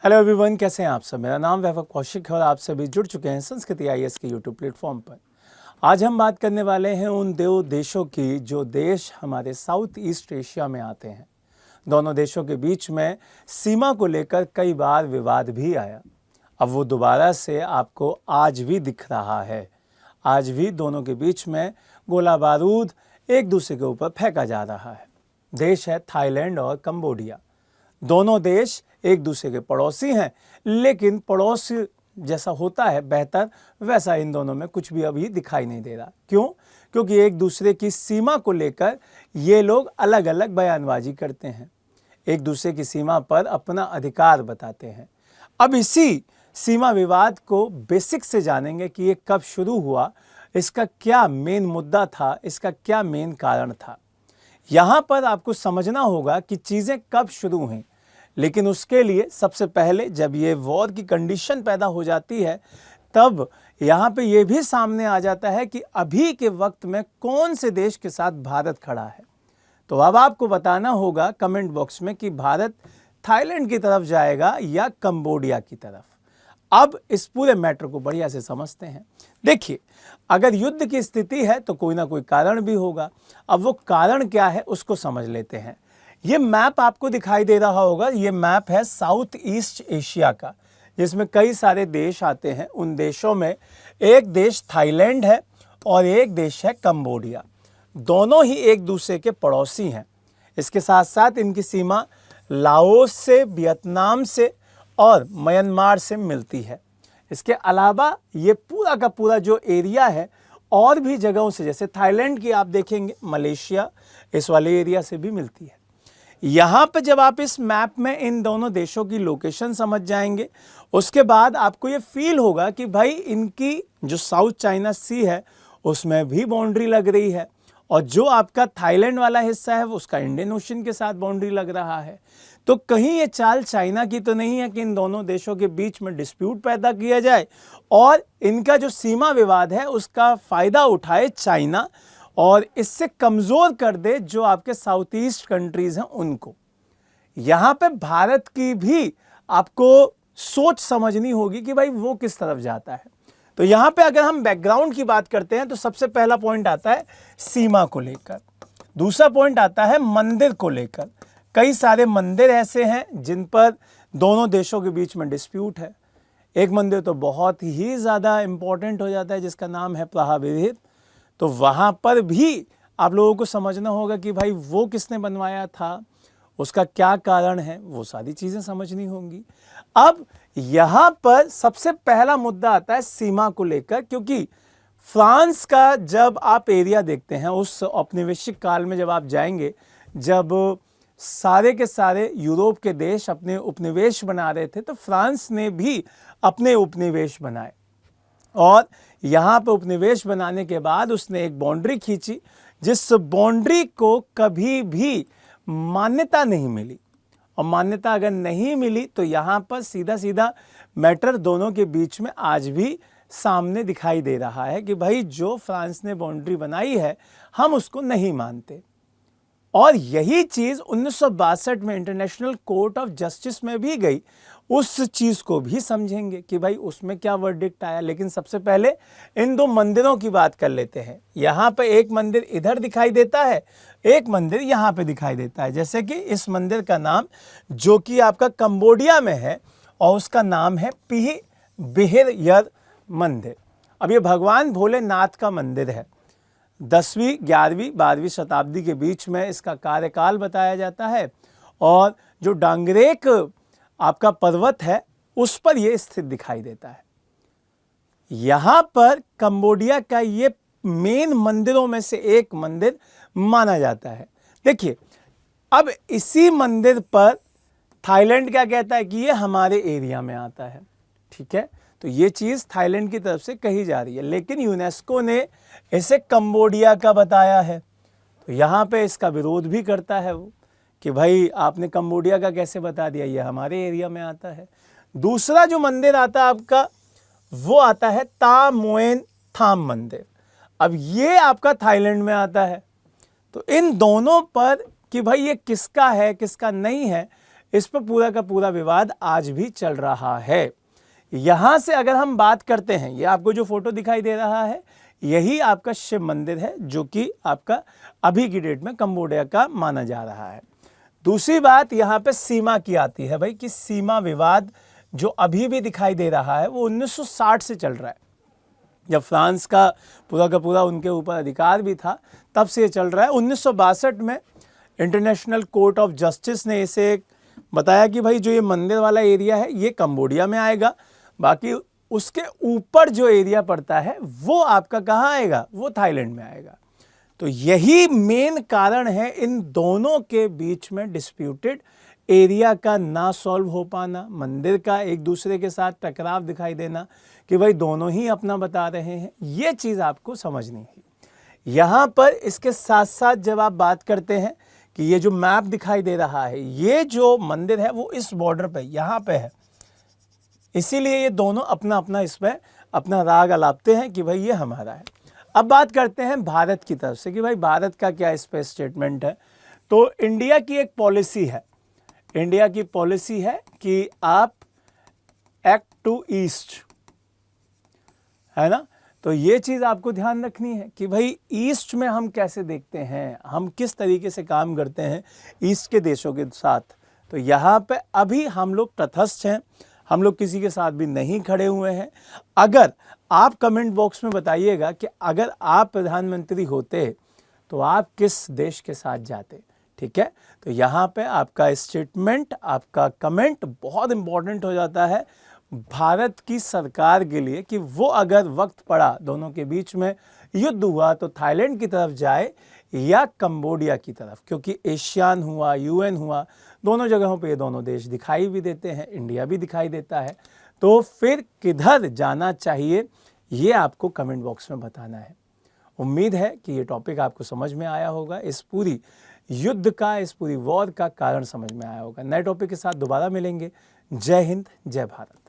Hello everyone, कैसे हैं आप सब। मेरा नाम वैभव कौशिक है और आप सभी जुड़ चुके हैं संस्कृति आईएएस के यूट्यूब प्लेटफॉर्म पर। आज हम बात करने वाले हैं उन दो देशों की जो देश हमारे साउथ ईस्ट एशिया में आते हैं। दोनों देशों के बीच में सीमा को लेकर कई बार विवाद भी आया। अब वो दोबारा से आपको आज भी दिख रहा है। आज भी दोनों के बीच में गोला बारूद एक दूसरे के ऊपर फेंका जा रहा है। देश है थाईलैंड और कंबोडिया। दोनों देश एक दूसरे के पड़ोसी हैं, लेकिन पड़ोस जैसा होता है बेहतर, वैसा इन दोनों में कुछ भी अभी दिखाई नहीं दे रहा। क्यों? क्योंकि एक दूसरे की सीमा को लेकर ये लोग अलग अलग बयानबाजी करते हैं, एक दूसरे की सीमा पर अपना अधिकार बताते हैं। अब इसी सीमा विवाद को बेसिक से जानेंगे कि ये कब शुरू हुआ, इसका क्या मेन मुद्दा था, इसका क्या मेन कारण था। यहाँ पर आपको समझना होगा कि चीज़ें कब शुरू हुई, लेकिन उसके लिए सबसे पहले जब ये वॉर की कंडीशन पैदा हो जाती है तब यहाँ पे ये भी सामने आ जाता है कि अभी के वक्त में कौन से देश के साथ भारत खड़ा है। तो अब आपको बताना होगा कमेंट बॉक्स में कि भारत थाईलैंड की तरफ जाएगा या कंबोडिया की तरफ। अब इस पूरे मैटर को बढ़िया से समझते हैं। देखिए, अगर युद्ध की स्थिति है तो कोई ना कोई कारण भी होगा। अब वो कारण क्या है उसको समझ लेते हैं। ये मैप आपको दिखाई दे रहा होगा, ये मैप है साउथ ईस्ट एशिया का, जिसमें कई सारे देश आते हैं। उन देशों में एक देश थाईलैंड है और एक देश है कंबोडिया। दोनों ही एक दूसरे के पड़ोसी हैं। इसके साथ साथ इनकी सीमा लाओस से, वियतनाम से और म्यांमार से मिलती है। इसके अलावा ये पूरा का पूरा जो एरिया है और भी जगहों से, जैसे थाईलैंड की आप देखेंगे मलेशिया इस वाले एरिया से भी मिलती है। यहाँ पे जब आप इस मैप में इन दोनों देशों की लोकेशन समझ जाएंगे, उसके बाद आपको ये फील होगा कि भाई इनकी जो साउथ चाइना सी है उसमें भी बाउंड्री लग रही है, और जो आपका थाईलैंड वाला हिस्सा है उसका इंडियन ओशन के साथ बाउंड्री लग रहा है। तो कहीं ये चाल चाइना की तो नहीं है कि इन दोनों देशों के बीच में डिस्प्यूट पैदा किया जाए और इनका जो सीमा विवाद है उसका फ़ायदा उठाए चाइना और इससे कमज़ोर कर दे जो आपके साउथ ईस्ट कंट्रीज़ हैं उनको। यहाँ पे भारत की भी आपको सोच समझनी होगी कि भाई वो किस तरफ जाता है। तो यहाँ पे अगर हम बैकग्राउंड की बात करते हैं तो सबसे पहला पॉइंट आता है सीमा को लेकर, दूसरा पॉइंट आता है मंदिर को लेकर। कई सारे मंदिर ऐसे हैं जिन पर दोनों देशों के बीच में डिस्प्यूट है। एक मंदिर तो बहुत ही ज़्यादा इम्पोर्टेंट हो जाता है जिसका नाम है प्रहाविहित। तो वहाँ पर भी आप लोगों को समझना होगा कि भाई वो किसने बनवाया था, उसका क्या कारण है, वो सारी चीज़ें समझनी होंगी। अब यहाँ पर सबसे पहला मुद्दा आता है सीमा को लेकर, क्योंकि फ्रांस का जब आप एरिया देखते हैं उस औपनिवेशिक काल में जब आप जाएंगे, जब सारे के सारे यूरोप के देश अपने उपनिवेश बना रहे थे, तो फ्रांस ने भी अपने उपनिवेश बनाए और यहाँ पे उपनिवेश बनाने के बाद उसने एक बाउंड्री खींची जिस बाउंड्री को कभी भी मान्यता नहीं मिली। और मान्यता अगर नहीं मिली तो यहाँ पर सीधा सीधा मैटर दोनों के बीच में आज भी सामने दिखाई दे रहा है कि भाई जो फ्रांस ने बाउंड्री बनाई है हम उसको नहीं मानते। और यही चीज़ 1962 में इंटरनेशनल कोर्ट ऑफ जस्टिस में भी गई। उस चीज़ को भी समझेंगे कि भाई उसमें क्या वर्डिक्ट आया। लेकिन सबसे पहले इन दो मंदिरों की बात कर लेते हैं। यहाँ पे एक मंदिर इधर दिखाई देता है, एक मंदिर यहाँ पे दिखाई देता है। जैसे कि इस मंदिर का नाम जो कि आपका कंबोडिया में है और उसका नाम है पिह बिहिर यर मंदिर। अब ये भगवान भोलेनाथ का मंदिर है। 10वीं 11वीं 12वीं शताब्दी के बीच में इसका कार्यकाल बताया जाता है और जो डांगरेक आपका पर्वत है उस पर यह स्थित दिखाई देता है। यहाँ पर कंबोडिया का ये मेन मंदिरों में से एक मंदिर माना जाता है। देखिए, अब इसी मंदिर पर थाईलैंड क्या कहता है कि ये हमारे एरिया में आता है। ठीक है, तो ये चीज़ थाईलैंड की तरफ से कही जा रही है, लेकिन यूनेस्को ने इसे कंबोडिया का बताया है। तो यहाँ पे इसका विरोध भी करता है वो कि भाई आपने कंबोडिया का कैसे बता दिया, ये हमारे एरिया में आता है। दूसरा जो मंदिर आता है आपका वो आता है ता मोएन थाम मंदिर। अब ये आपका थाईलैंड में आता है। तो इन दोनों पर कि भाई ये किसका है किसका नहीं है, इस पर पूरा का पूरा विवाद आज भी चल रहा है। यहाँ से अगर हम बात करते हैं, ये आपको जो फोटो दिखाई दे रहा है यही आपका शिव मंदिर है, जो कि आपका अभी की डेट में कंबोडिया का माना जा रहा है। दूसरी बात यहाँ पे सीमा की आती है भाई, कि सीमा विवाद जो अभी भी दिखाई दे रहा है वो 1960 से चल रहा है। जब फ्रांस का पूरा उनके ऊपर अधिकार भी था तब से ये चल रहा है। 1962 में इंटरनेशनल कोर्ट ऑफ जस्टिस ने इसे बताया कि भाई जो ये मंदिर वाला एरिया है ये कंबोडिया में आएगा, बाकी उसके ऊपर जो एरिया पड़ता है वो आपका कहाँ आएगा, वो थाईलैंड में आएगा। तो यही मेन कारण है इन दोनों के बीच में डिस्प्यूटेड एरिया का ना सॉल्व हो पाना, मंदिर का एक दूसरे के साथ टकराव दिखाई देना कि भाई दोनों ही अपना बता रहे हैं। ये चीज़ आपको समझनी है। यहाँ पर इसके साथ साथ जब आप बात करते हैं कि ये जो मैप दिखाई दे रहा है, ये जो मंदिर है वो इस बॉर्डर पे यहाँ पे है, इसीलिए ये दोनों अपना अपना इसमें अपना राग अलापते हैं कि भाई ये हमारा है। अब बात करते हैं भारत की तरफ से कि भाई भारत का क्या इस पर स्टेटमेंट है। तो इंडिया की एक पॉलिसी है, इंडिया की पॉलिसी है कि आप एक्ट टू ईस्ट, है ना। तो ये चीज़ आपको ध्यान रखनी है कि भाई ईस्ट में हम कैसे देखते हैं, हम किस तरीके से काम करते हैं ईस्ट के देशों के साथ। तो यहाँ पे अभी हम लोग तटस्थ हैं, हम लोग किसी के साथ भी नहीं खड़े हुए हैं। अगर आप कमेंट बॉक्स में बताइएगा कि अगर आप प्रधानमंत्री होते तो आप किस देश के साथ जाते, ठीक है। तो यहाँ पे आपका स्टेटमेंट, आपका कमेंट बहुत इंपॉर्टेंट हो जाता है भारत की सरकार के लिए कि वो अगर वक्त पड़ा, दोनों के बीच में युद्ध हुआ, तो थाईलैंड की तरफ जाए या कंबोडिया की तरफ, क्योंकि एशियान हुआ, यूएन हुआ, दोनों जगहों पे ये दोनों देश दिखाई भी देते हैं, इंडिया भी दिखाई देता है। तो फिर किधर जाना चाहिए ये आपको कमेंट बॉक्स में बताना है। उम्मीद है कि ये टॉपिक आपको समझ में आया होगा, इस पूरी युद्ध का, इस पूरी वॉर का कारण समझ में आया होगा। नए टॉपिक के साथ दोबारा मिलेंगे। जय हिंद, जय भारत।